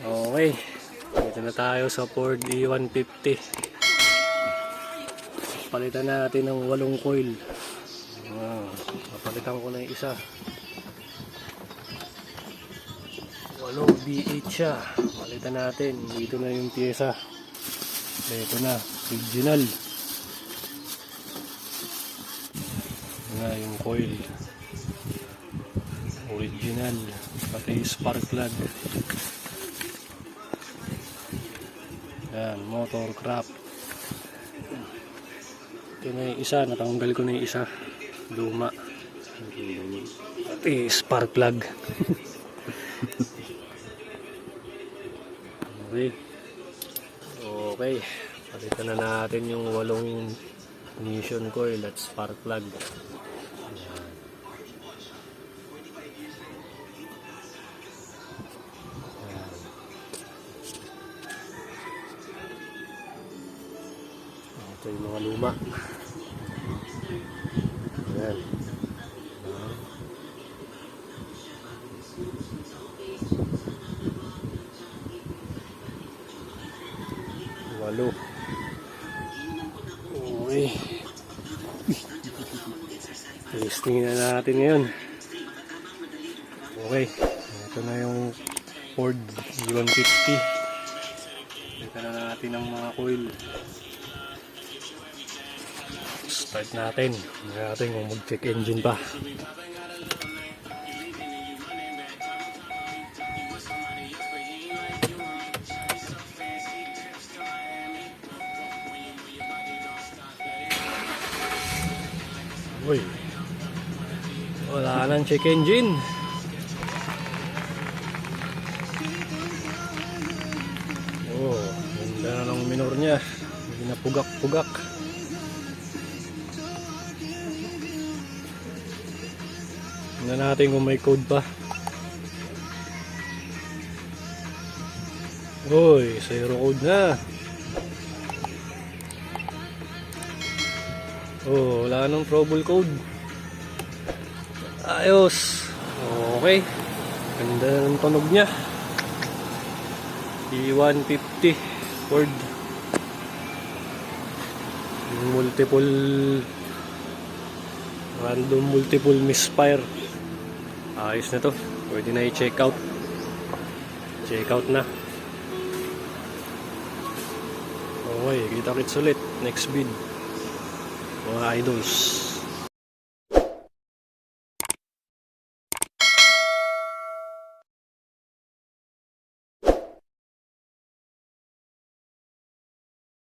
Okay, dito na tayo sa Ford E150. Palitan natin ng 8 coil. Papalitan ko na yung isa. 8 V8 siya. Palitan natin. Dito na yung pyesa. Ito na, original. Ito na yung coil. Original. Pati spark plug. Yan, motor crap. Ito na yung isa, natanggal ko na yung isa. Luma. Pati spark plug. Okay. Okay. Palitan na natin yung 8 ignition coil at spark plug. Ito yung mga luma. Ayan. Walo. Okay. Testing na natin ngayon. Okay. Ito na yung Ford E150. Ito na natin ang mga coil. Start natin. Hindi natin kung mag-check engine pa. Uy. Wala nang check engine. Oh, ganda na ng minor niya. Hindi na pugak-pugak. Tingnan natin kung may code pa. Uy, zero code na. Oh, wala nang trouble code. Ayos. Okay. Ganda ng tunog niya. E150 Ford. Random multiple misfire. Ayos na to. Pwede na i-check out. Check out na. Okay, kita-kits ulit. Next vid. Mga idols.